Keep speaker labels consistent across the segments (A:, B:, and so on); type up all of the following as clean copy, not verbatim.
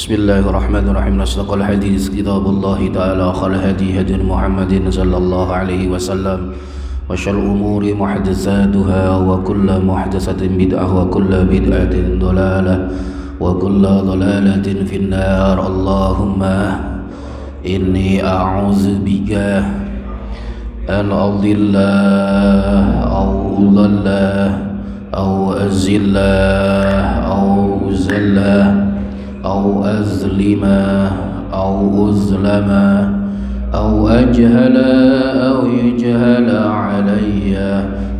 A: بسم الله الرحمن الرحيم. أصدق الحديث كتاب الله تعالى، خير الهدي هدي محمد صلى الله عليه وسلم، وشر الأمور محدثاتها، وكل محدثة بدعة، وكل بدعة ضلالة، وكل ضلالة في النار. اللهم إني أعوذ بك أن أضل أو أضل أو أزل أو أزل أو أظلم أو أظلم أو أجهل أو يجهل علي.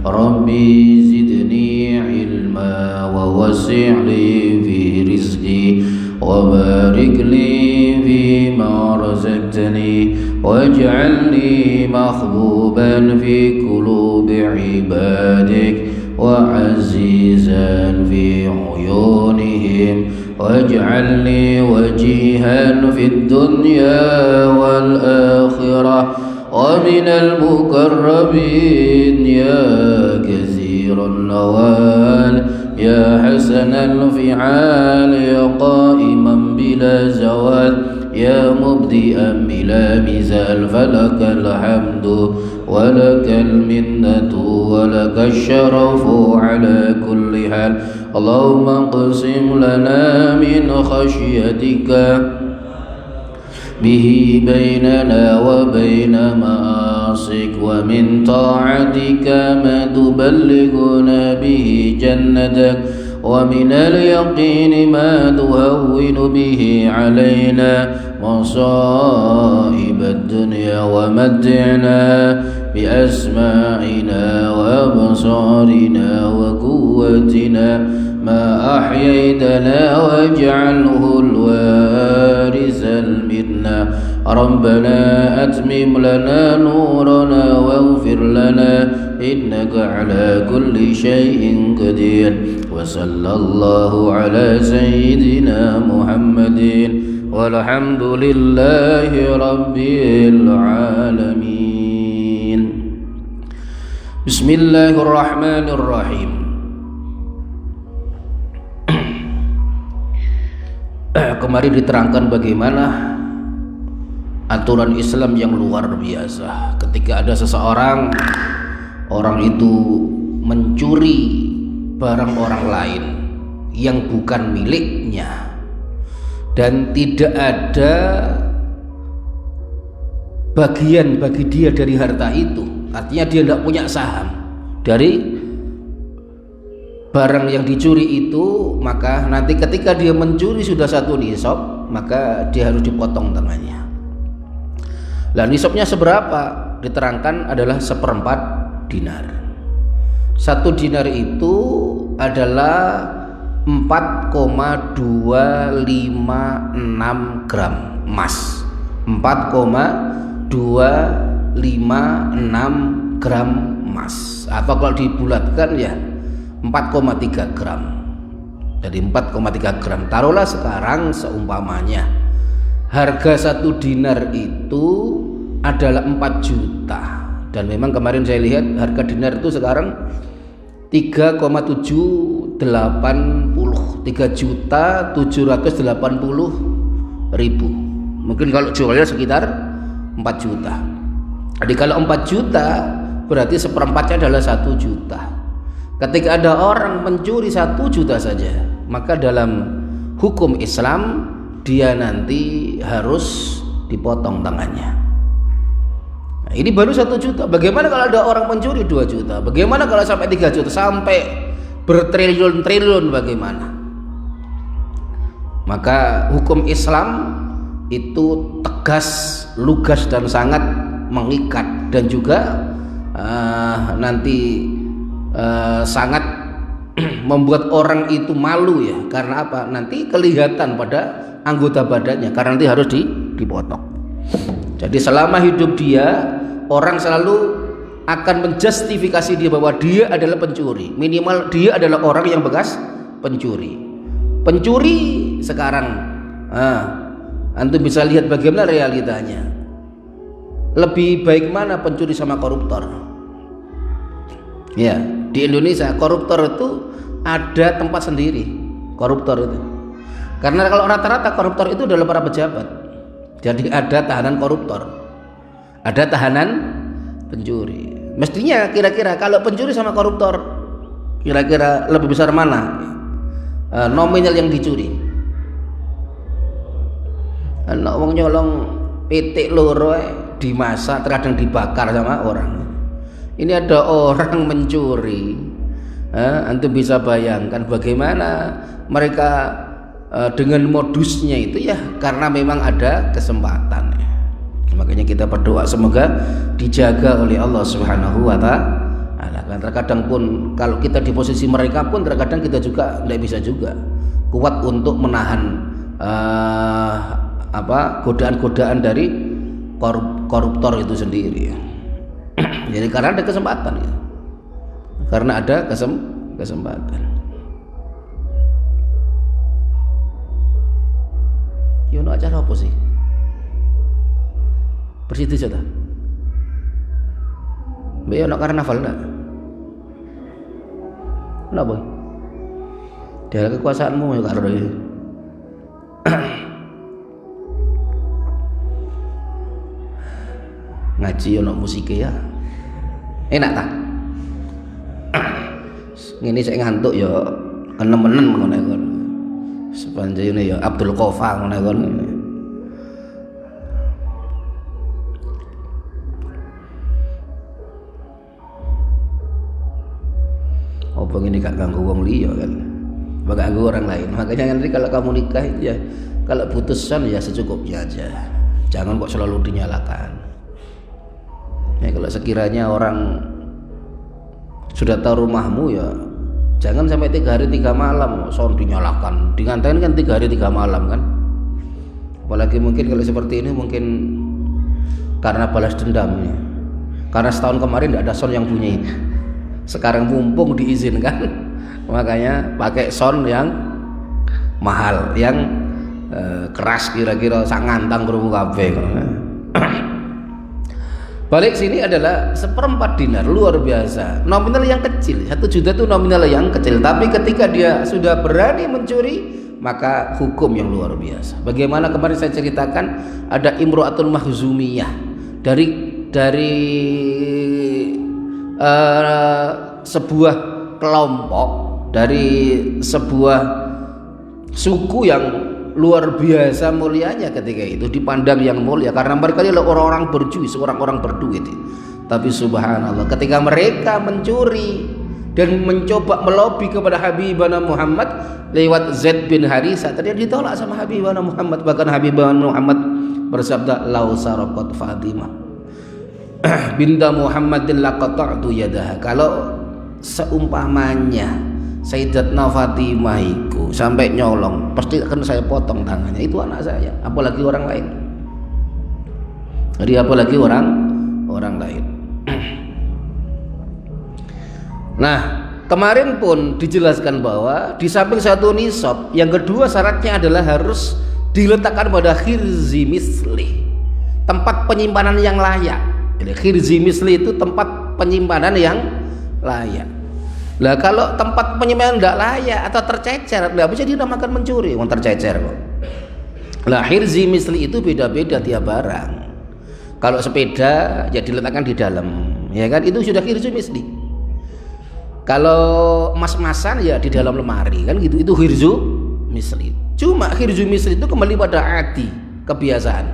A: ربي زدني علما ووسع لي في رزقي وبارك لي فيما رزقتني واجعلني محبوبا في قلوب عبادك وعزيزا في عيونهم واجعلني وجيها في الدنيا والآخرة ومن المقربين يا كثير النوال يا حسن الفعال يا قائما بلا زوال يا مبدئا بلا مثال. فلك الحمد ولك المنة ولك الشرف على كل حال. اللهم اقسم لنا من خشيتك به بيننا وبين معاصيك، ومن طاعتك ما تبلغنا به جنتك، ومن اليقين ما تهون به علينا مصائب الدنيا، ومتعنا بأسماعنا وأبصارنا وقوتنا ما أحييتنا واجعله الوارث منا. ربنا أتمم لنا نورنا واغفر لنا إنك على كل شيء قدير. وصلى الله على سيدنا محمد والحمد لله رب العالمين. بسم الله الرحمن الرحيم. Kemarin diterangkan bagaimana aturan Islam yang luar biasa. Ketika ada seseorang, orang itu mencuri barang orang lain yang bukan miliknya dan tidak ada bagian bagi dia dari harta itu, artinya dia tidak punya saham dari barang yang dicuri itu, maka nanti ketika dia mencuri sudah satu nisab, maka dia harus dipotong tangannya. Lah nisabnya seberapa? Diterangkan adalah 1/4 dinar. 1 dinar itu adalah 4,256 gram emas. 4,256 gram emas. Atau kalau dibulatkan ya 4,3 gram. Jadi 4,3 gram. Taruhlah sekarang seumpamanya harga 1 dinar itu adalah 4 juta. Dan memang kemarin saya lihat harga dinar itu sekarang 3,780, 3.780.000. Mungkin kalau jualnya sekitar 4 juta. Jadi kalau 4 juta berarti 1/4-nya adalah 1 juta. Ketika ada orang mencuri 1 juta saja, maka dalam hukum Islam dia nanti harus dipotong tangannya. Nah, ini baru 1 juta. Bagaimana kalau ada orang mencuri 2 juta? Bagaimana kalau sampai 3 juta? Sampai bertriliun-triliun bagaimana? Maka hukum Islam itu tegas, lugas dan sangat mengikat, dan juga nanti sangat membuat orang itu malu ya. Karena apa? Nanti kelihatan pada anggota badannya, karena nanti harus dipotong. Jadi selama hidup dia, orang selalu akan menjustifikasi dia bahwa dia adalah pencuri. Minimal dia adalah orang yang bekas pencuri. Pencuri sekarang antum bisa lihat bagaimana realitanya. Lebih baik mana pencuri sama koruptor? Ya, di Indonesia koruptor itu ada tempat sendiri. Koruptor itu Karena kalau rata-rata koruptor itu adalah para pejabat. Jadi ada tahanan koruptor, ada tahanan pencuri. Mestinya kira-kira kalau pencuri sama koruptor, kira-kira lebih besar mana nominal yang dicuri? Anak wong nyolong pitik loro dimasak, terkadang dibakar sama orang. Ini ada orang mencuri. Antum bisa bayangkan bagaimana mereka dengan modusnya itu ya, karena memang ada kesempatan. Makanya kita berdoa semoga dijaga oleh Allah Subhanahu wa taala. Kan terkadang pun kalau kita di posisi mereka pun terkadang kita juga tidak bisa juga kuat untuk menahan godaan-godaan dari koruptor itu sendiri. Jadi karena ada kesempatan ya. Karena ada kesempatan. Yono acara apa sih? Bersih itu saja. Mbak ono karnaval enggak? Kenapa? Dia kekuasaanmu ya karo ya. Ngaji ono musiknya ya. Enak tak? Ini saya ngantuk ya kenemenen ngono iku. Sepanjene ya Abdul Qafa ngono iku. Apa ini gak ganggu wong liya kan, gak ganggu orang lain. Makanya nanti kalau kamu nikah itu ya, kalau putusan ya secukupnya aja, jangan kok selalu dinyalakan ya. Kalau sekiranya orang sudah tahu rumahmu ya jangan sampai 3 hari 3 malam soal dinyalakan, digantain kan 3 hari 3 malam kan. Apalagi mungkin kalau seperti ini mungkin karena balas dendam ya. Karena setahun kemarin tidak ada sound yang bunyi, sekarang mumpung diizinkan makanya pakai sound yang mahal, yang keras, kira-kira sak ngantang krungu kabeh. Balik sini adalah 1/4 dinar, luar biasa. Nominal yang kecil, 1 juta itu nominal yang kecil, tapi ketika dia sudah berani mencuri maka hukum yang luar biasa. Bagaimana kemarin saya ceritakan ada Imro'atul Mahzumiyah dari sebuah kelompok, dari sebuah suku yang luar biasa mulianya, ketika itu dipandang yang mulia karena mereka adalah orang-orang berjuis, orang-orang berduit. Tapi subhanallah ketika mereka mencuri dan mencoba melobi kepada Habibana Muhammad lewat Zaid bin Harithah, tadi ditolak sama Habibana Muhammad. Bahkan Habibana Muhammad bersabda, lau saraqat Fatimah binta Muhammadin laqata'tu yadaha. Kalau seumpamanya Sayyidatna Fatimah itu sampai nyolong, pasti akan saya potong tangannya. Itu anak saya, apalagi orang lain. Jadi apalagi orang lain. Nah, kemarin pun dijelaskan bahwa di samping 1 nisab, yang kedua syaratnya adalah harus diletakkan pada khirzi misli, tempat penyimpanan yang layak. Jadi khirzi misli itu tempat penyimpanan yang layak. Lah kalau tempat penyimpanan tidak layak atau tercecer, nggak bisa dinamakan mencuri, tercecer kok. Lah khirzi misli itu beda-beda tiap barang. Kalau sepeda ya diletakkan di dalam, ya kan, itu sudah khirzi misli. Kalau emas-emasan ya di dalam lemari kan gitu, itu khirzu misli. Cuma khirzu misli itu kembali pada adi, kebiasaan,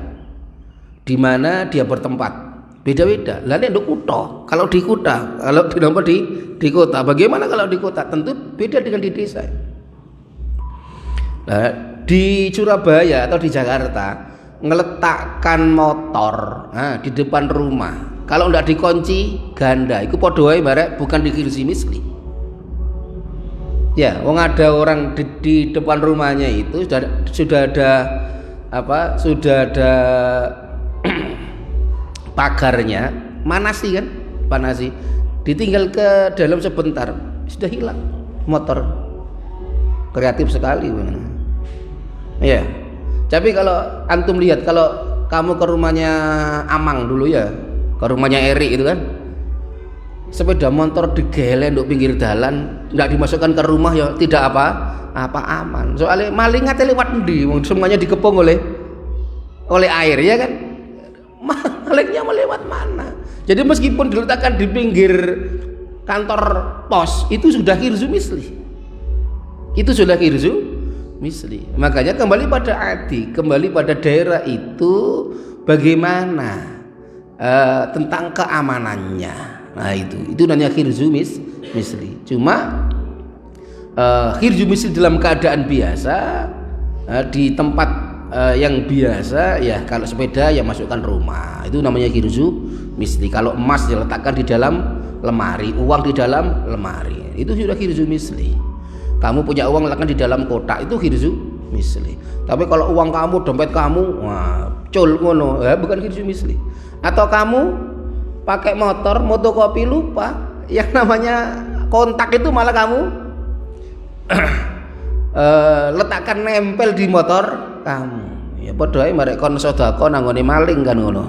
A: di mana dia bertempat. Beda-beda. Lalu di kota, kalau di kota, kalau di kota, bagaimana kalau di kota? Tentu beda dengan di desa. Nah, di Surabaya atau di Jakarta ngeletakkan motor di depan rumah, kalau tidak dikunci ganda, itu podoai barek bukan di khirzi misli. Ya, wong ada orang di depan rumahnya itu sudah ada pagarnya, manasi kan, panasi, ditinggal ke dalam sebentar sudah hilang motor. Kreatif sekali benar. Ya, tapi kalau antum lihat, kalau kamu ke rumahnya Amang dulu ya, ke rumahnya Eri itu kan, sepeda motor digelen untuk pinggir jalan, nggak dimasukkan ke rumah ya tidak apa aman. Soalnya maling ngate lewat ndi, semuanya dikepung oleh air ya kan. Malingnya mau lewat mana? Jadi meskipun diletakkan di pinggir kantor pos itu sudah hirzu misli. Itu sudah hirzu misli. Makanya kembali pada adi, kembali pada daerah itu bagaimana tentang keamanannya. Nah itu namanya hirzu misli. Cuma hirzu misli dalam keadaan biasa di tempat yang biasa ya, kalau sepeda ya masukkan rumah, itu namanya hirzu misli. Kalau emas diletakkan di dalam lemari, uang di dalam lemari, itu sudah hirzu misli. Kamu punya uang letakkan di dalam kotak, itu hirzu misli. Tapi kalau uang kamu, dompet kamu, wah, cul ngono, ya bukan hirzu misli. Atau kamu pakai motor, motokopi lupa, yang namanya kontak itu malah kamu letakkan nempel di motor kamu. Ya padha ae marek kon sedekah nanggone maling kan ngono.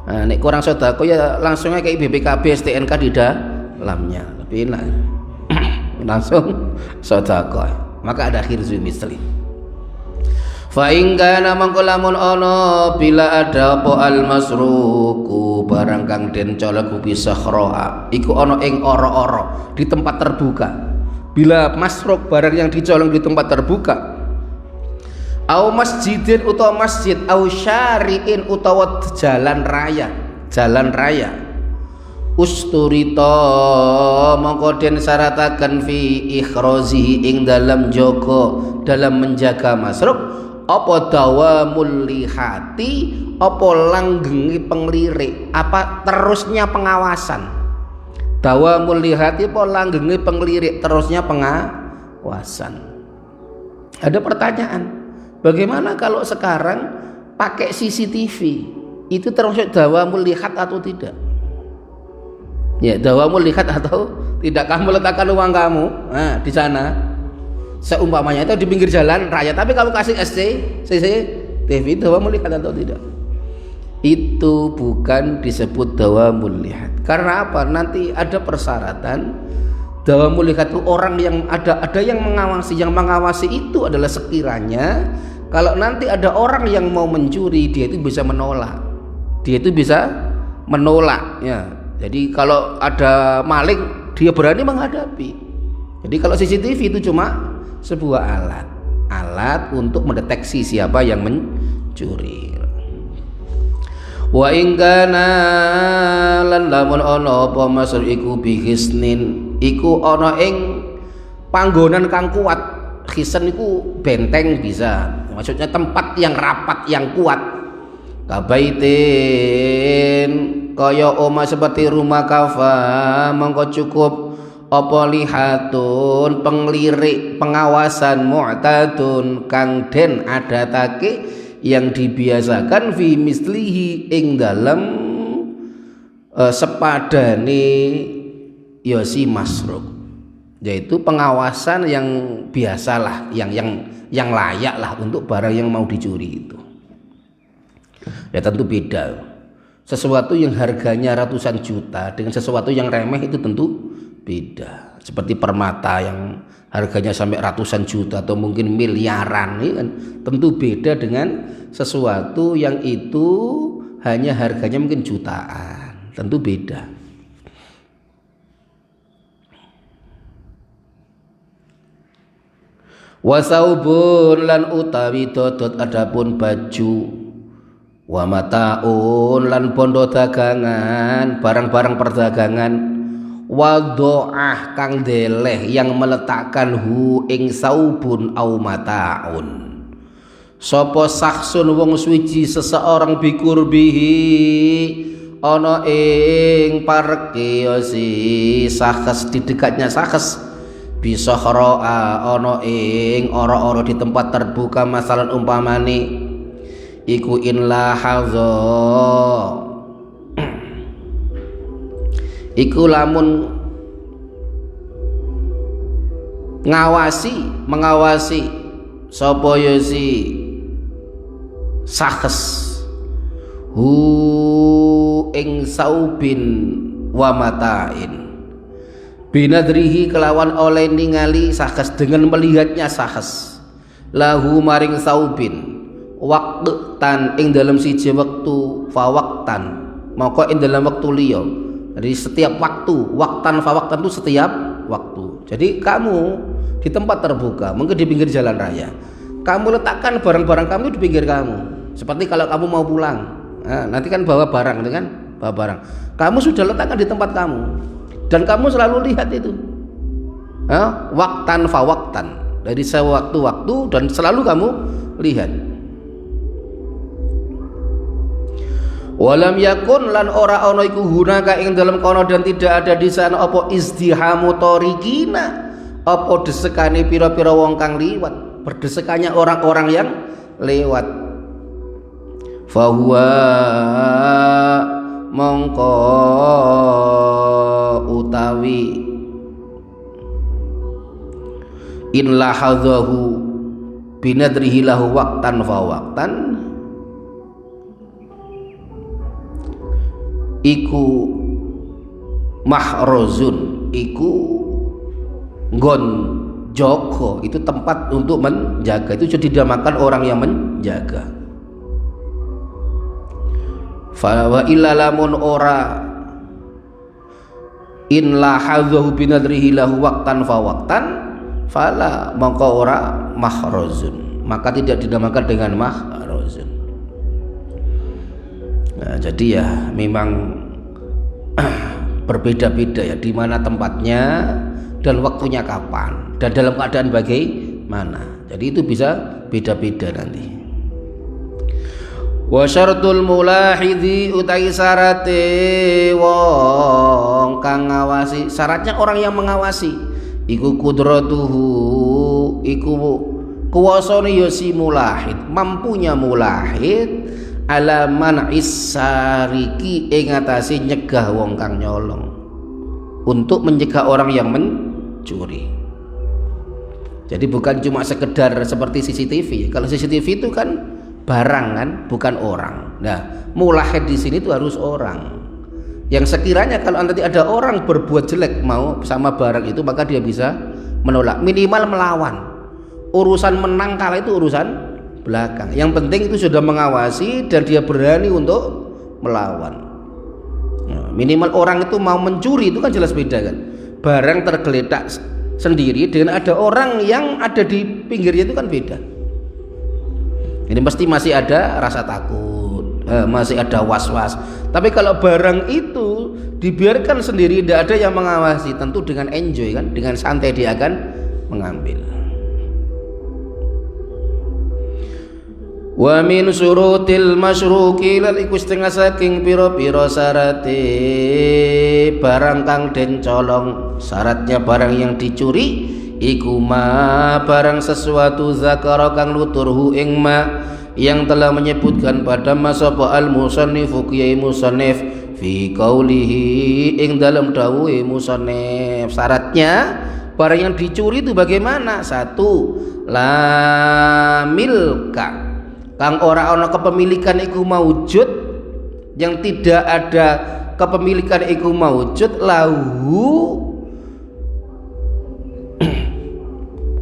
A: Nah, nek kurang sedekah ya langsung kayak BPKB STNK di dalamnya. Lebih enak. Langsung sedekah. Maka ada hirzu misli. Fa in kana mangko lamun ana bila ada apa al masruku barang kang den colek bisa khroa iku ana ing ora-ora di tempat terbuka. Bila masruk barang yang dicolong di tempat terbuka, au masjidin utawa masjid, au syari'in utawa jalan raya, usturita mongko den syarataken fi ikhrazihi ing dalam menjaga masruk apa dawamul lihati, apa langgengi penglirik, apa terusnya pengawasan. Dawamul lihati apa langgengi penglirik, terusnya pengawasan. Ada pertanyaan, bagaimana kalau sekarang pakai CCTV, itu termasuk dawamul lihat atau tidak? Ya, dawamul lihat atau tidak. Kamu letakkan uang kamu di sana, seumpamanya itu di pinggir jalan raya, tapi kamu kasih CCTV, dawamul lihat atau tidak? Itu bukan disebut dawamul lihat. Karena apa? Nanti ada persyaratan. Dawamul lihat itu orang yang ada yang mengawasi. Yang mengawasi itu adalah sekiranya kalau nanti ada orang yang mau mencuri, dia itu bisa menolak. Ya. Jadi kalau ada maling, dia berani menghadapi. Jadi kalau CCTV itu cuma sebuah alat untuk mendeteksi siapa yang mencuri. Wa in kana lan lamun ana apa masur iku bihisnin iku ana ing panggonan kang kuat. Hisn iku benteng bisa, maksudnya tempat yang rapat yang kuat. Kabaitin kaya oma seperti rumah kafa mongko cukup apa lihatun penglirik pengawasan mu'tadun kang den adatake yang dibiasakan fi mislihi ing dalam sepadane yosi masruk, yaitu pengawasan yang biasalah, yang layak lah untuk barang yang mau dicuri itu. Ya tentu beda. Sesuatu yang harganya ratusan juta dengan sesuatu yang remeh itu tentu beda. Seperti permata yang harganya sampai ratusan juta atau mungkin miliaran, ini kan tentu beda dengan sesuatu yang itu hanya harganya mungkin jutaan, tentu beda. Wasaubun lan utawi dodot adapun baju, wa mataun lan bondo dagangan, barang-barang perdagangan, wadoah kang deleh yang meletakkan hu ing saubun au mataun. Sopo saksun wong suci seseorang bikurbihi ana ing parke si sakes di dekatnya sakes bisa khroa ana ing ora-ora di tempat terbuka masalan umpamane iku in la hazo iku lamun mengawasi sapa ya si sakes hu ing saubin wa matain binadrihi kelawan oleh ningali sahas dengan melihatnya sahas lahu maring saubin waqtan ing dalam siji wektu fa waqtan maka ing dalam waktu liya. Jadi setiap waktu, waktan fa waqtan itu setiap waktu. Jadi kamu di tempat terbuka, mungkin di pinggir jalan raya, kamu letakkan barang-barang kamu di pinggir kamu. Seperti kalau kamu mau pulang, nah, nanti kan bawa barang, kan bawa barang. Kamu sudah letakkan di tempat kamu, dan kamu selalu lihat itu, waktan fa waktan, dari sewaktu-waktu dan selalu kamu lihat. Walam yakun lan ora ana iku hunaka ing dalam kono dan tidak ada di sana apa izdihamu tariqina, apa desekane pira-pira wong kang liwat, berdesekannya orang-orang yang lewat. Fahuwa mongko utawi in lahadhahu binadrihi lahu waqtan fa waqtan iku mahruzun, iku nggon joko, itu tempat untuk menjaga, itu sudah dinamakan orang yang menjaga. Fa wa illa lamun ora in la hadzahu binadrihi lahu waqtan fa waqtan fala maka ora mahruzun, maka tidak dinamakan dengan mahruzun. Nah, jadi ya memang berbeda-beda ya di mana tempatnya dan waktunya kapan dan dalam keadaan bagaimana. Jadi itu bisa beda-beda nanti. Wa syartul mulahidhi utai syarate wong kang ngawasi, syaratnya orang yang mengawasi iku kudratuhu, iku kuwasane ya si mulahid, mampunya mulahid ala man'is sariki ing atase nyegah wong kang nyolong, untuk mencegah orang yang mencuri. Jadi bukan cuma sekedar seperti CCTV. Kalau CCTV itu kan barang kan, bukan orang. Nah, mulahid di sini itu harus orang yang sekiranya kalau nanti ada orang berbuat jelek mau sama barang itu, maka dia bisa menolak, minimal melawan. Urusan menang kalah itu urusan belakang. Yang penting itu sudah mengawasi dan dia berani untuk melawan. Nah, minimal orang itu mau mencuri itu kan jelas beda kan. Barang tergeletak sendiri dengan ada orang yang ada di pinggirnya itu kan beda. Ini pasti masih ada rasa takut, masih ada was-was. Tapi kalau barang itu dibiarkan sendiri, tidak ada yang mengawasi, tentu dengan enjoy kan, dengan santai dia akan mengambil. Wa min syurutil masyruqi lan iku setengah saking pira-pira syarate barang kang den colong, syaratnya barang yang dicuri iku ma barang sesuatu zakara kang luturhu ing ma yang telah menyebutkan pada masapa al musannifu qiyai musannif fi qaulihi ing dalam dawuhe musannif. Syaratnya barang yang dicuri itu bagaimana? Satu, la milka, kang ora ana kepemilikan iku maujud, yang tidak ada kepemilikan iku maujud lahu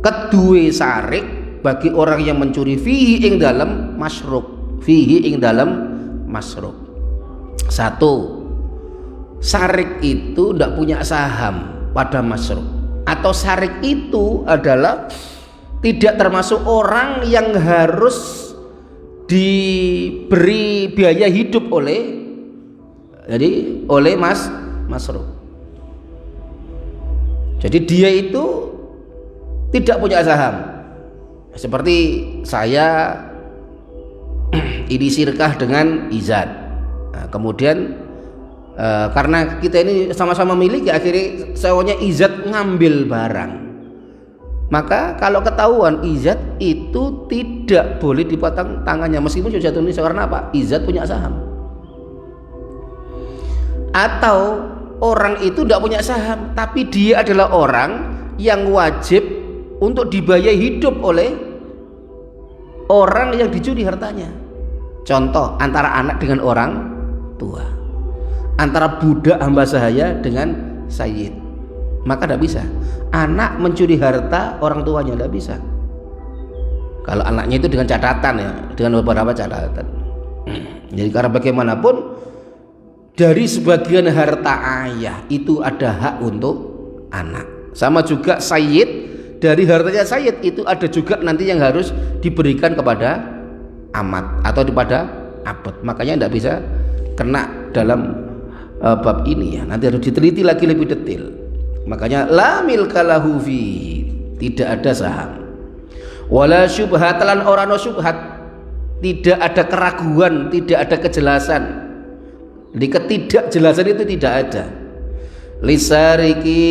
A: kedue sarik bagi orang yang mencuri fihi ing dalam masruk, fihi ing dalam masruk. Satu, sarik itu tidak punya saham pada masruk, atau sarik itu adalah tidak termasuk orang yang harus diberi biaya hidup oleh masruk. Jadi dia itu tidak punya saham. Seperti saya ini sirkah dengan Izat. Nah, kemudian karena kita ini sama-sama miliki, akhirnya sewanya Izat ngambil barang. Maka kalau ketahuan Izat itu tidak boleh dipotong tangannya meskipun sudah jatuh Indonesia. Karena apa? Izat punya saham. Atau orang itu tidak punya saham, tapi dia adalah orang yang wajib untuk dibayar hidup oleh orang yang dicuri hartanya. Contoh antara anak dengan orang tua, antara budak hamba sahaya dengan sayyid. Maka tidak bisa anak mencuri harta orang tuanya, tidak bisa. Kalau anaknya itu dengan catatan ya, dengan beberapa catatan. Jadi karena bagaimanapun dari sebagian harta ayah itu ada hak untuk anak. Sama juga sayyid, dari hartanya sayyid itu ada juga nanti yang harus diberikan kepada amat atau kepada abad. Makanya tidak bisa kena dalam bab ini ya. Nanti harus diteliti lagi lebih detail. Makanya la milka lahu fi, tidak ada saham. Wala syubhat, lan ora no syubhat, tidak ada keraguan, tidak ada kejelasan. Di ketidakjelasan itu tidak ada. Lisariki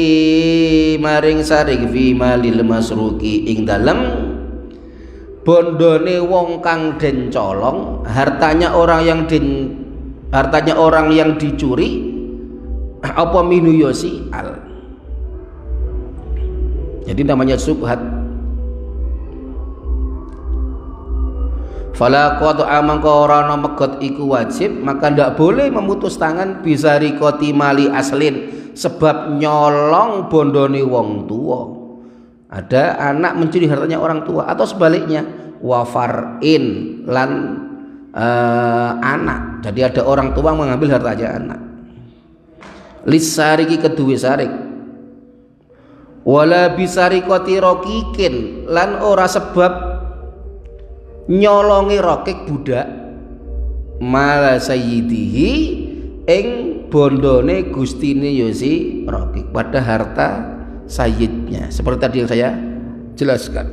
A: maring sarik fi malil masruki, ing dalem bondone wong kang den colong, hartanya orang yang dicuri, apa minu yosi al. Jadi namanya subhat. Fala qata'a mangko ora ana megot iku wajib, maka ndak boleh memutus tangan bisari koti mali aslin, sebab nyolong bondone wong tua. Ada anak mencuri hartanya orang tua atau sebaliknya wafarin lan anak. Jadi ada orang tua mengambil hartanya anak. Lisariki kedue sarik. Wala bisari koti rokikin, lan ora sebab nyolongi rokik budak mala sayyidihi ing bondone gustine yosi rokik, pada harta sayyidnya. Seperti tadi yang saya jelaskan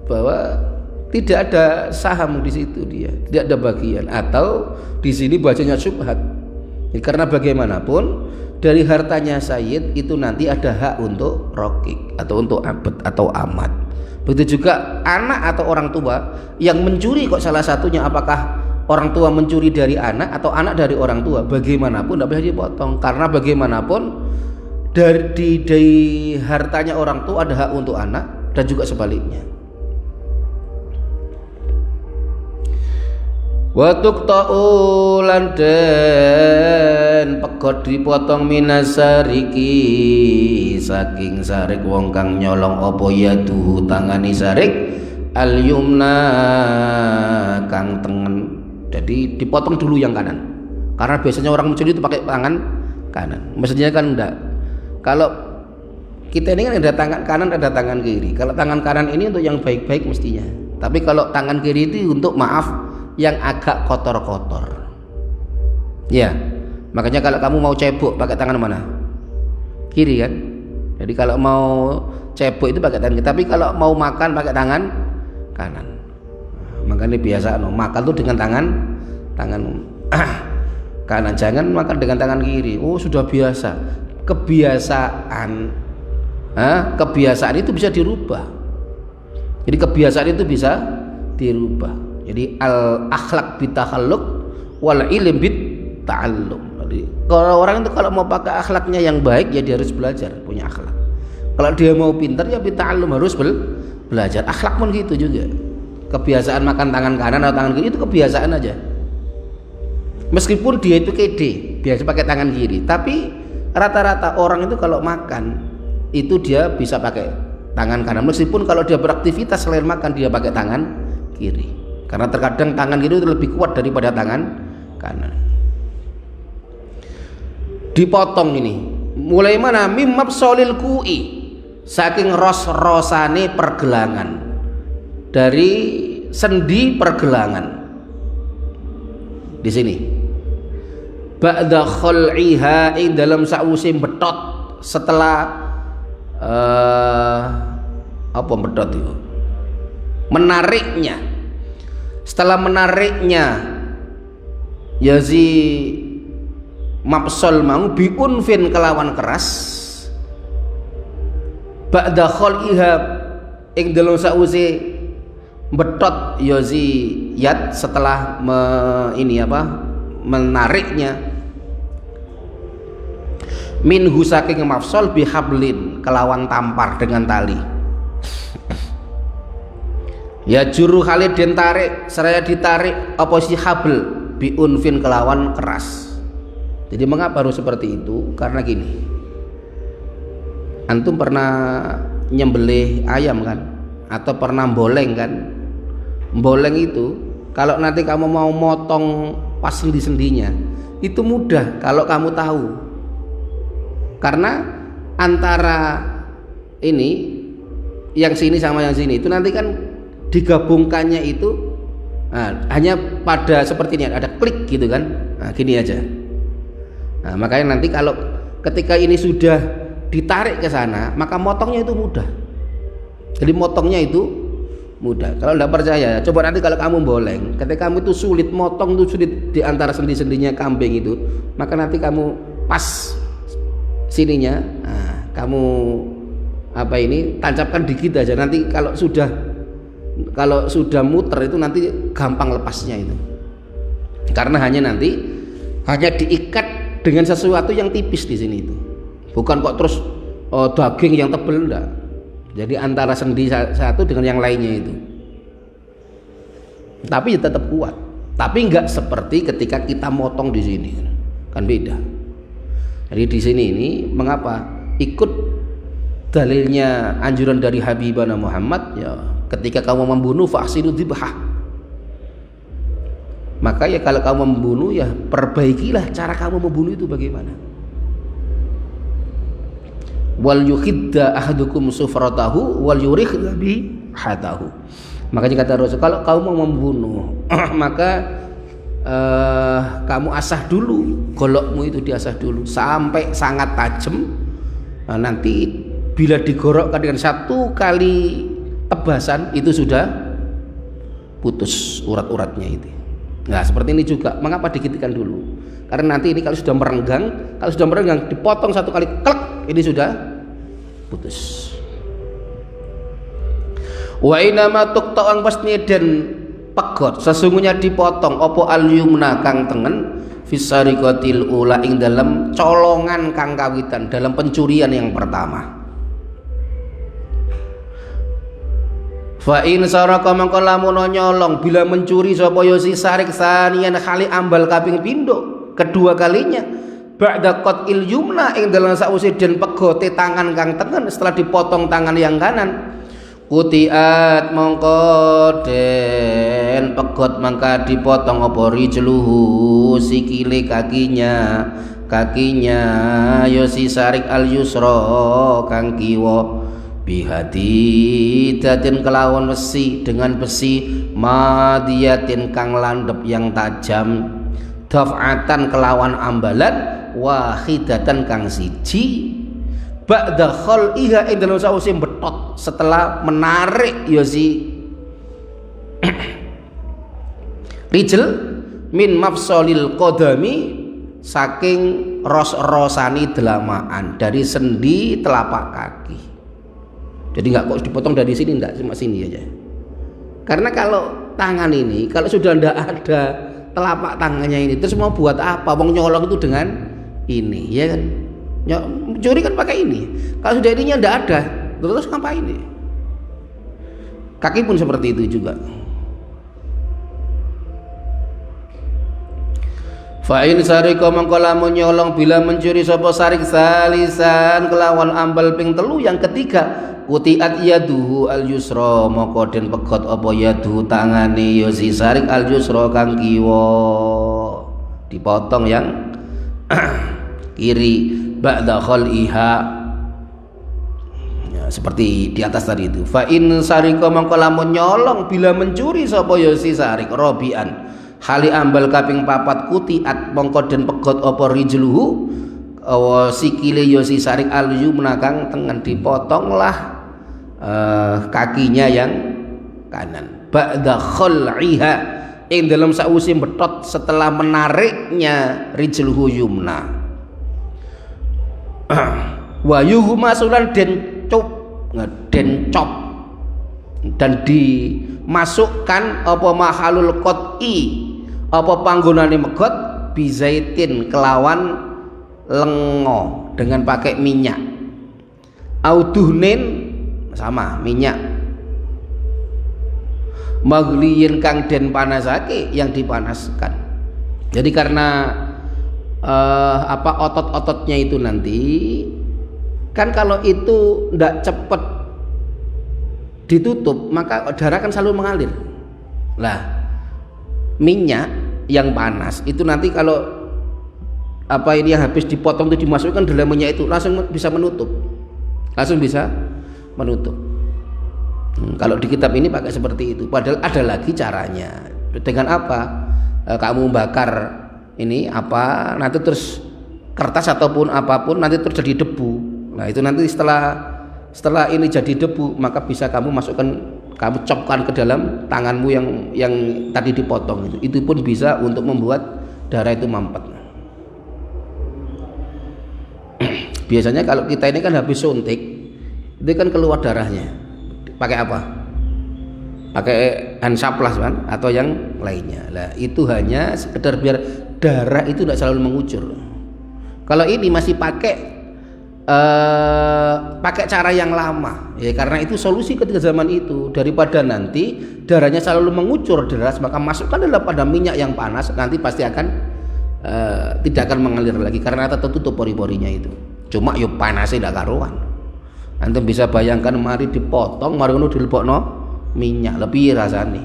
A: bahwa tidak ada saham di situ, dia tidak ada bagian, atau di sini bacanya subhat. Karena bagaimanapun dari hartanya sayyid itu nanti ada hak untuk rokik atau untuk abad atau amat. Begitu juga anak atau orang tua yang mencuri kok salah satunya, apakah orang tua mencuri dari anak atau anak dari orang tua, bagaimanapun tidak bisa dipotong. Karena bagaimanapun dari hartanya orang tua ada hak untuk anak dan juga sebaliknya. Watuk ta'ulan den pegot dipotong minasariki saking sarik wong kang nyolong apa ya duhu tangani sarik al yumna kang tengen. Jadi dipotong dulu yang kanan, karena biasanya orang mencuri itu pakai tangan kanan, mestinya kan enggak. Kalau kita ini kan ada tangan kanan ada tangan kiri, kalau tangan kanan ini untuk yang baik-baik mestinya, tapi kalau tangan kiri itu untuk maaf yang agak kotor-kotor ya. Makanya kalau kamu mau cebok pakai tangan mana? Kiri kan. Jadi kalau mau cebok itu pakai tangan kiri, tapi kalau mau makan pakai tangan kanan. Makanya biasa makan tuh dengan tangan kanan, jangan makan dengan tangan kiri. Oh sudah biasa. Kebiasaan itu bisa dirubah. Jadi kebiasaan itu bisa dirubah. Jadi al akhlak bitakhalluk wal ilm bit ta'allum. Jadi kalau orang itu kalau mau pakai akhlaknya yang baik ya dia harus belajar punya akhlak. Kalau dia mau pintar ya bita'allum, harus belajar. Akhlak pun gitu juga. Kebiasaan makan tangan kanan atau tangan kiri itu kebiasaan aja. Meskipun dia itu kede, biasa pakai tangan kiri, tapi rata-rata orang itu kalau makan itu dia bisa pakai tangan kanan. Meskipun kalau dia beraktivitas selain makan dia pakai tangan kiri. Karena terkadang tangan kiri itu lebih kuat daripada tangan kanan. Dipotong ini. Mulai mana? Mimab solil kui, saking ros-rosane pergelangan, dari sendi pergelangan. Di sini. Ba'da khul'iha, ing dalam sausi betot, setelah apa betot itu? Menariknya. Setelah menariknya yazi mapsol mau biunfin kelawan keras, ba'da khul'iha ing dalam sausi betot yazi yad, setelah menariknya minhu saking mafsol bihablin kelawan tampar dengan tali. Ya juru khalid den tarik seraya ditarik apa si habl biunfin kelawan keras. Jadi mengapa harus seperti itu? Karena gini, antum pernah nyembelih ayam kan, atau pernah boleng kan? Boleng itu kalau nanti kamu mau motong pas sendi-sendinya itu mudah kalau kamu tahu, karena antara ini yang sini sama yang sini itu nanti kan digabungkannya itu hanya pada seperti ini, ada klik gitu kan, gini aja. Nah, makanya nanti kalau ketika ini sudah ditarik ke sana, maka motongnya itu mudah. Jadi motongnya itu mudah. Kalau tidak percaya, coba nanti kalau kamu boleng, ketika kamu itu sulit motong, itu sulit di antara sendi-sendinya kambing itu, maka nanti kamu pas sininya, kamu tancapkan dikit aja. Nanti kalau sudah muter itu nanti gampang lepasnya itu. Karena hanya diikat dengan sesuatu yang tipis di sini itu, bukan kok terus daging yang tebel, enggak. Jadi antara sendi satu dengan yang lainnya itu, tapi tetap kuat. Tapi enggak seperti ketika kita motong di sini, kan beda. Jadi di sini ini mengapa ikut dalilnya anjuran dari Habibana Muhammad ya, ketika kamu membunuh fahsinu dzibhah. Maka ya kalau kamu membunuh ya perbaikilah cara kamu membunuh itu bagaimana. Wal yukhidda ahadukum sufratahu wal yurikh bi hatahu. Makanya kata Rasul, kalau kamu mau membunuh maka kamu asah dulu, golokmu itu diasah dulu sampai sangat tajam. Nah, nanti bila digorokkan dengan satu kali tebasan itu sudah putus urat-uratnya itu. Nah seperti ini juga, mengapa dikitikan dulu? Karena nanti ini kalau sudah merenggang dipotong satu kali klek, ini sudah putus. Wa inama tuqta'ang pasni dan pegot, sesungguhnya dipotong opo al yumna kang tengen fisariqatil ula ing dalam colongan kang kawitan, dalam pencurian yang pertama. Fa in saraka mangko lamun nyolong, bila mencuri sapa ya si sarik sanian kali ambal kaping pindho, kedua kalinya ba'da qatil yumna ing dalam sause den pegote tangan kang tengen, setelah dipotong tangan yang kanan, kutiat mongko den pegot mangka dipotong apa rijluhu sikile kakinya ya si sarik al yusra kang kiwa bihati datin kelawan besi, dengan besi madiyatin kang landep yang tajam, daf'atan kelawan ambalan, wahidatan kang siji, ba'da khal'iha ing dalem sause betot, setelah menarik ya si rijl min mafsalil qadami, saking ros-rosani delamaan, dari sendi telapak kaki. Jadi nggak kok dipotong dari sini, enggak, cuma sini aja. Karena kalau tangan ini, kalau sudah enggak ada telapak tangannya ini, terus mau buat apa? Wong nyolong itu dengan ini, ya kan? Curi kan pakai ini. Kalau sudah ininya enggak ada, terus ngapain ini? Kaki pun seperti itu juga. Fa in sarika mangko lamun nyolong, bila mencuri sapa sarik salisan kelawan ambal ping telu yang ketiga, kutiat yaduhu al yusra moko den pegot apa yaduhu tangane ya si sarik al yusra kang kiwa, dipotong yang kiri ba'da khal'iha ya, seperti di atas tadi itu. Fa in sarika mangko lamun nyolong, bila mencuri sapa ya si sarik robian hali ambal kaping papat, kutiat mongko den pegot apa rijluhu sikile ya si sarik al yumna kang tengen, dipotonglah kakinya yang kanan ba'da khal'iha ing dalam sausi betot, setelah menariknya rijluhu yumna. Wa yuhuma sulan den cop dan dimasukkan apa mahalul qot'i, apa panggonane megot, bizaitin kelawan lengo dengan pakai minyak, auduhnin sama minyak, maghliyin kang den panasake, yang dipanaskan. Jadi karena otot-ototnya itu nanti kan kalau itu tidak cepat ditutup maka darah kan selalu mengalir. Lah minyak yang panas itu nanti kalau ini yang habis dipotong itu dimasukkan dalam minyak itu langsung bisa menutup. Kalau di kitab ini pakai seperti itu. Padahal ada lagi caranya. Dengan apa? Kamu bakar ini nanti terus kertas ataupun apapun nanti terus jadi debu. Nah itu nanti setelah ini jadi debu maka bisa kamu copkan ke dalam tanganmu yang tadi dipotong itu pun bisa untuk membuat darah itu mampet. Biasanya kalau kita ini kan habis suntik itu kan keluar darahnya pakai apa? Pakai hansaplast kan atau yang lainnya. Lah itu hanya sekedar biar darah itu tidak selalu mengucur. Kalau ini masih pakai cara yang lama ya, karena itu solusi ketika zaman itu daripada nanti darahnya selalu mengucur deras maka masukkan pada minyak yang panas nanti pasti akan tidak akan mengalir lagi karena tertutup pori-porinya itu. Cuma yuk panasnya tidak karuan. Antum bisa bayangkan mari dipotong mari ngono dilebokno minyak lebih rasane.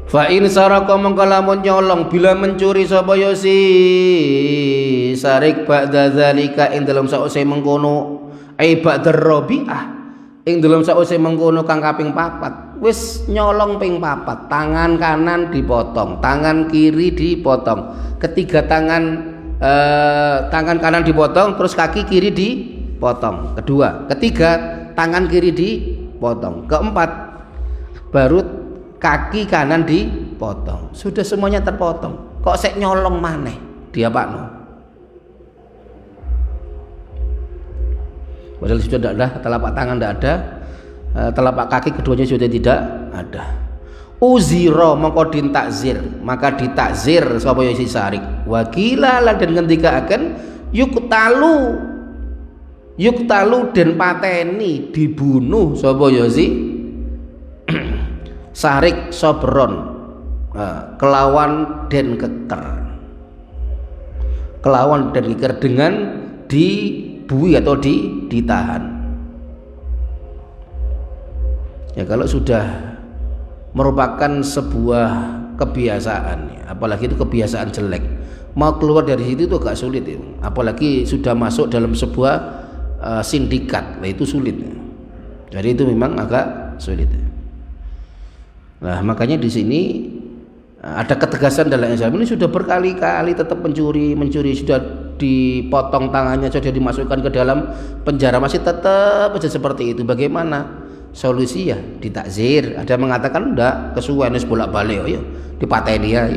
A: Fa in saraka mongko lamun nyolong bila mencuri sapa ya si sarik ba'da zalika ing dalam sause mengkono ba'da rabi'ah ing dalam sause mengkono kang kaping 4 wis nyolong ping 4 tangan kanan dipotong tangan kiri dipotong ketiga tangan kanan dipotong terus kaki kiri dipotong ketiga tangan kiri dipotong keempat baru kaki kanan dipotong sudah semuanya terpotong kok sek nyolong maneh dia pakno padahal sudah tidak ada telapak tangan tidak ada telapak kaki keduanya sudah tidak ada uziro mongko ditakzir maka ditakzir sapa ya si sarik wakila lan den ngendikaaken yuktalu den pateni dibunuh sapa ya si sarik sobron kelawan den keker dengan dibui atau ditahan ya. Kalau sudah merupakan sebuah kebiasaan apalagi itu kebiasaan jelek mau keluar dari situ itu agak sulit ya. Apalagi sudah masuk dalam sebuah sindikat nah itu sulit jadi itu memang agak sulit. Nah makanya di sini ada ketegasan dalam Islam ini sudah berkali-kali tetap mencuri sudah dipotong tangannya sudah dimasukkan ke dalam penjara masih tetap aja seperti itu. Bagaimana solusi ya ditakzir. Ada yang mengatakan enggak kesuwen wis bolak-balik ya dipateni ya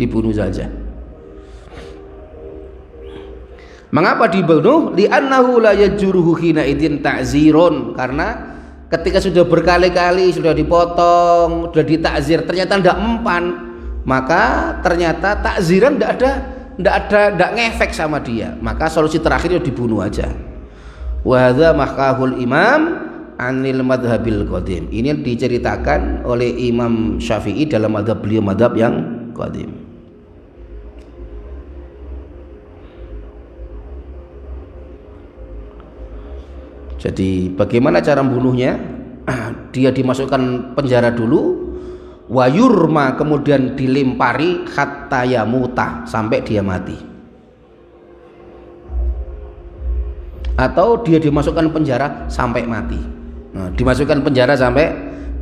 A: dibunuh saja. Mengapa dibunuh? Li'annahu la yajuruhu hina idin ta'zirun karena ketika sudah berkali-kali sudah dipotong, sudah ditakzir ternyata tidak mempan, maka ternyata takziran tidak ngefek sama dia. Maka solusi terakhir dibunuh aja. Wa hadza mahkahul imam anil madhabil qadim. Ini diceritakan oleh Imam Syafi'i dalam madhab beliau madhab yang qadim. Jadi bagaimana cara membunuhnya? Dia dimasukkan penjara dulu, wayurma kemudian dilempari hatta yamuta sampai dia mati. Atau dia dimasukkan penjara sampai mati. Nah, dimasukkan penjara sampai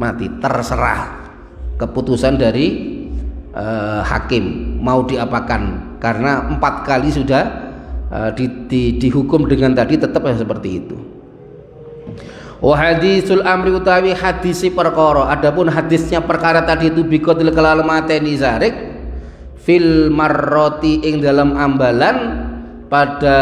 A: mati terserah keputusan dari hakim mau diapakan karena 4 kali sudah dihukum dengan tadi tetap seperti itu. Wa hadisul amri utawi hadisi perkara adapun hadisnya perkara tadi itu biqatil kelal mateni zarik fil marroti ing dalam ambalan pada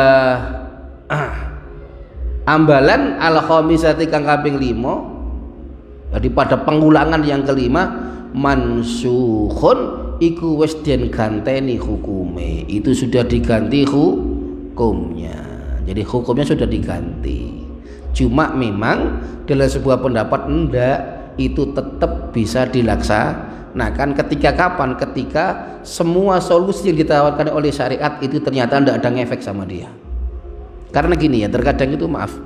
A: ambalan al khamisati kang kaping 5 jadi pada pengulangan yang kelima mansukhun iku wis den ganteni hukume itu sudah diganti hukumnya jadi hukumnya sudah diganti. Cuma memang dalam sebuah pendapat enggak, itu tetap bisa dilaksanakan ketika kapan? Ketika semua solusi yang ditawarkan oleh syariat itu ternyata enggak ada ngefek sama dia. Karena gini ya, terkadang itu maaf,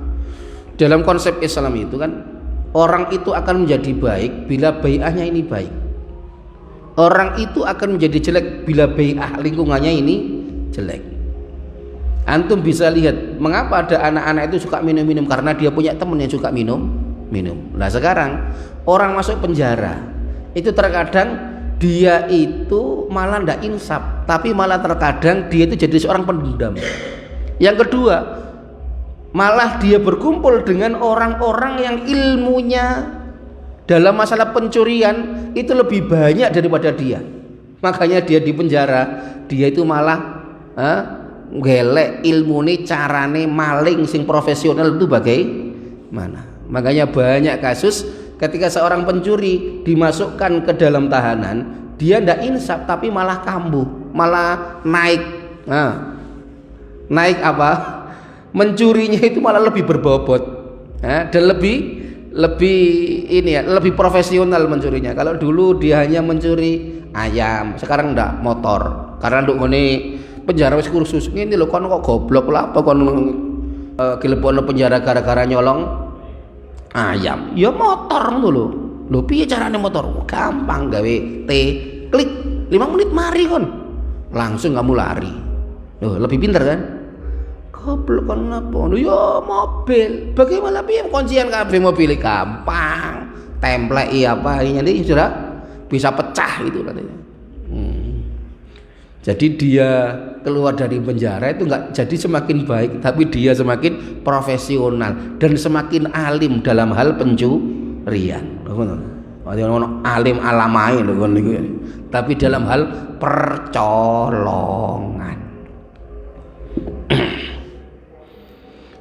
A: dalam konsep Islam itu kan orang itu akan menjadi baik bila bai'ahnya ini baik. Orang itu akan menjadi jelek bila bai'ah lingkungannya ini jelek. Antum bisa lihat mengapa ada anak-anak itu suka minum-minum, karena dia punya teman yang suka minum. Nah sekarang orang masuk penjara itu terkadang dia itu malah tidak insaf, tapi malah terkadang dia itu jadi seorang pendendam. Yang kedua, malah dia berkumpul dengan orang-orang yang ilmunya dalam masalah pencurian itu lebih banyak daripada dia. Makanya dia di penjara, dia itu malah gelek ilmune carane maling sing profesional itu bagaimana. Makanya banyak kasus ketika seorang pencuri dimasukkan ke dalam tahanan, dia tidak insaf tapi malah kambuh, malah naik. Naik apa? Mencurinya itu malah lebih berbobot, dan lebih profesional mencurinya. Kalau dulu dia hanya mencuri ayam, sekarang ndak motor. Karena nduk ngene penjara wis kursus ngene lho, kon kok goblok lah apa kon kilebono penjara gara-gara nyolong ayam. Ya motor ngono lho. Lho piye carane motor? Gampang, gawe T klik 5 menit mari kon. Langsung kamu lari. Loh, lebih pintar kan? Goblok kan apa? Ya mobil. Bagaimana piye kuncian kabeh mobil gampang. Template apa ini nanti sudah bisa pecah itu katanya. Jadi dia keluar dari penjara itu enggak jadi semakin baik, tapi dia semakin profesional dan semakin alim dalam hal pencurian. Alim alamain lho niku. Tapi dalam hal percolongan.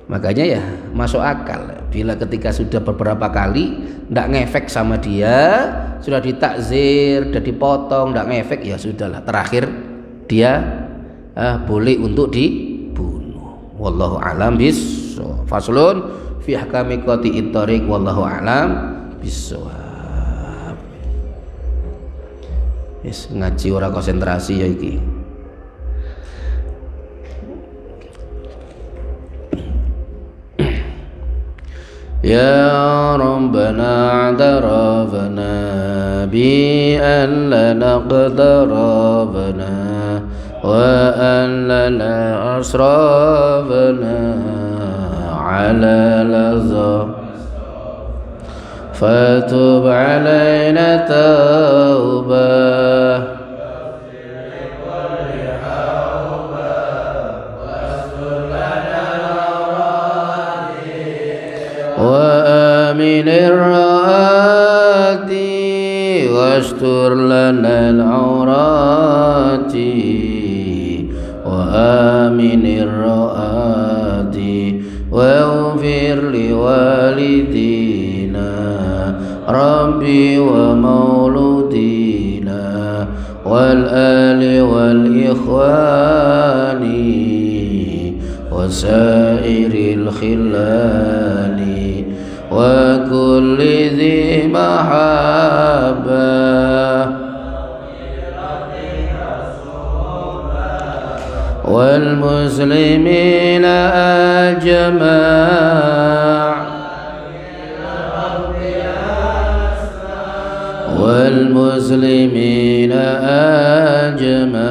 A: Makanya ya masuk akal bila ketika sudah beberapa kali ndak ngefek sama dia, sudah ditakzir, sudah dipotong, ndak ngefek, ya sudahlah, terakhir dia boleh untuk dibunuh. Wallahu a'lam bissawab. Faslun fi ahkami qati'it thariq, wallahu a'lam bissawab. Wis ngaji ora konsentrasi ya iki. Ya Rabbana a'tarafna bi an la naqtarafna wa an la asrafna ala laza fatub alaina taubah وآمن الرآت واستر لنا العورات وآمن الرآت واغفر لوالدينا ربي ومولودينا والآل والإخوان وسائر الخلان وكل ذي محبة والمسلمين أجمع والمسلمين أجمع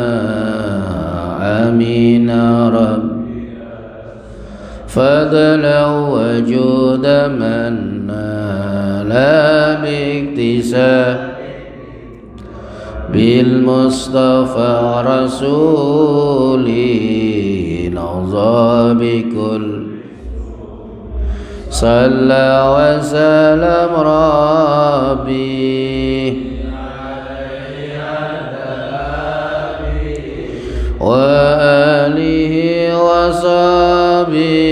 A: آمين رب فضلا وجود من لا باكتساب بالمصطفى رسولي نوضى بكل صلى وسلم ربي وآله وصحبه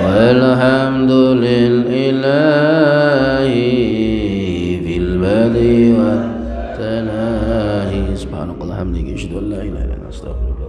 A: والحمد لله في البدء والتناهي سبحانك اللهم وبحمدك أشهد أن لا إله إلا أنت أستغفرك